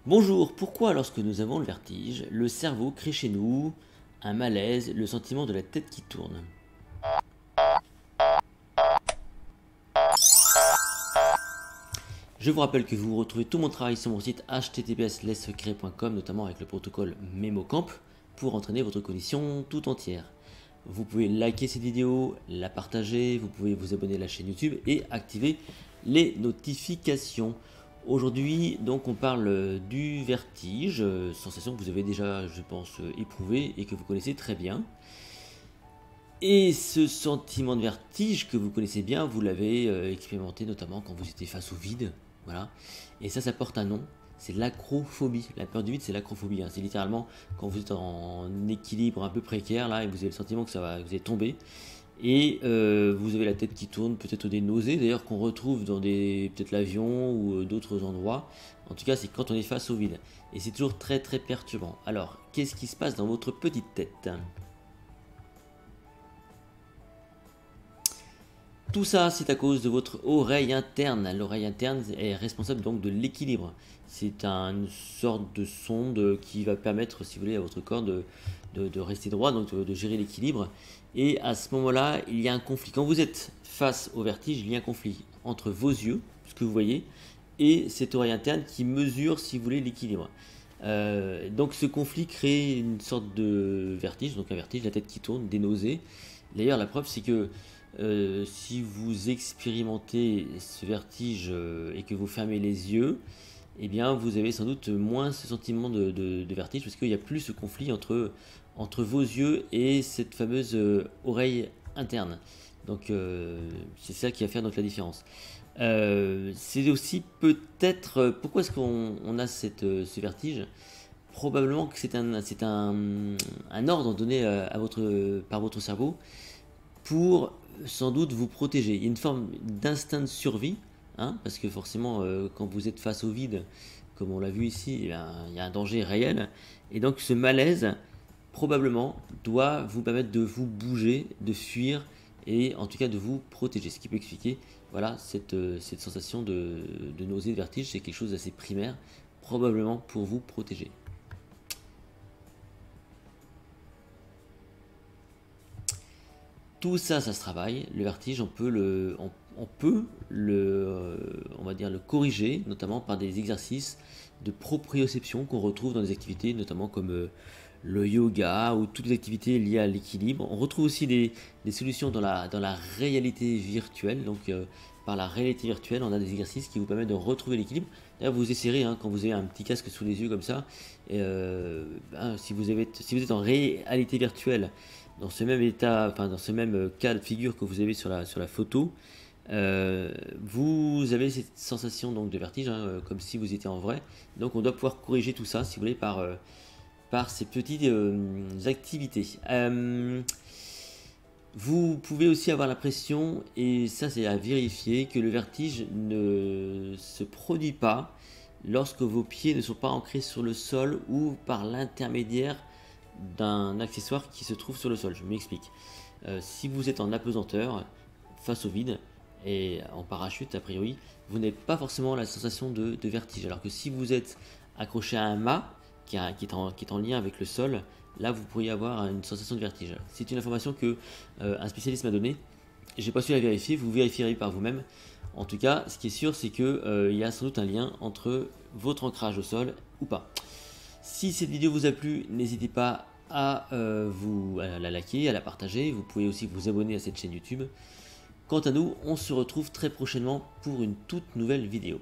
Bonjour, pourquoi lorsque nous avons le vertige, le cerveau crée chez nous un malaise, le sentiment de la tête qui tourne? Je vous rappelle que vous retrouvez tout mon travail sur mon site https://lessecret.com, notamment avec le protocole MemoCamp, pour entraîner votre cognition tout entière. Vous pouvez liker cette vidéo, la partager, vous pouvez vous abonner à la chaîne YouTube et activer les notifications. Aujourd'hui, donc, on parle du vertige, sensation que vous avez déjà, je pense, éprouvée et que vous connaissez très bien. Et ce sentiment de vertige que vous connaissez bien, vous l'avez expérimenté notamment quand vous étiez face au vide. Voilà. Et ça porte un nom, c'est l'acrophobie. La peur du vide, c'est l'acrophobie, hein. C'est littéralement quand vous êtes en équilibre un peu précaire là et vous avez le sentiment que vous allez tomber. Et vous avez la tête qui tourne, peut-être des nausées d'ailleurs qu'on retrouve dans peut-être l'avion ou d'autres endroits. En tout cas, c'est quand on est face au vide. Et c'est toujours très très perturbant. Alors, qu'est-ce qui se passe dans votre petite tête? Tout ça, c'est à cause de votre oreille interne. L'oreille interne est responsable donc de l'équilibre. C'est une sorte de sonde qui va permettre, si vous voulez, à votre corps de rester droit, donc de gérer l'équilibre. Et à ce moment-là, il y a un conflit. Quand vous êtes face au vertige, il y a un conflit entre vos yeux, ce que vous voyez, et cette oreille interne qui mesure, si vous voulez, l'équilibre. Donc ce conflit crée une sorte de vertige, donc un vertige, la tête qui tourne, des nausées. D'ailleurs, la preuve, c'est que si vous expérimentez ce vertige et que vous fermez les yeux, eh bien vous avez sans doute moins ce sentiment de vertige parce qu'il n'y a plus ce conflit entre vos yeux et cette fameuse oreille interne. Donc c'est ça qui va faire donc la différence. C'est aussi peut-être pourquoi est-ce qu'on a ce vertige. Probablement que c'est un ordre donné par votre cerveau pour sans doute vous protéger. Il y a une forme d'instinct de survie, hein, parce que forcément, quand vous êtes face au vide, comme on l'a vu ici, il y a un danger réel. Et donc ce malaise, probablement, doit vous permettre de vous bouger, de fuir, et en tout cas de vous protéger. Ce qui peut expliquer voilà, cette sensation de nausée, de vertige, c'est quelque chose d'assez primaire, probablement pour vous protéger. Tout ça, ça se travaille. Le vertige, on va dire le corriger, notamment par des exercices de proprioception qu'on retrouve dans des activités, notamment comme le yoga ou toutes les activités liées à l'équilibre. On retrouve aussi des solutions dans la réalité virtuelle. Donc, par la réalité virtuelle, on a des exercices qui vous permettent de retrouver l'équilibre. D'ailleurs, vous essayerez quand vous avez un petit casque sous les yeux comme ça. Et, si vous êtes en réalité virtuelle, dans ce même état, enfin dans ce même cas de figure que vous avez sur la photo, vous avez cette sensation donc de vertige, hein, comme si vous étiez en vrai. Donc on doit pouvoir corriger tout ça, si vous voulez, par ces petites activités. Vous pouvez aussi avoir l'impression, et ça c'est à vérifier, que le vertige ne se produit pas lorsque vos pieds ne sont pas ancrés sur le sol ou par l'intermédiaire d'un accessoire qui se trouve sur le sol. Je m'explique. Si vous êtes en apesanteur face au vide et en parachute a priori, vous n'avez pas forcément la sensation de vertige. Alors que si vous êtes accroché à un mât qui est en lien avec le sol, là vous pourriez avoir une sensation de vertige. C'est une information que un spécialiste m'a donnée. J'ai pas su la vérifier, vous vérifierez par vous-même. En tout cas, ce qui est sûr, c'est qu'il y a sans doute un lien entre votre ancrage au sol ou pas. Si cette vidéo vous a plu, n'hésitez pas à la liker, à la partager. Vous pouvez aussi vous abonner à cette chaîne YouTube. Quant à nous, on se retrouve très prochainement pour une toute nouvelle vidéo.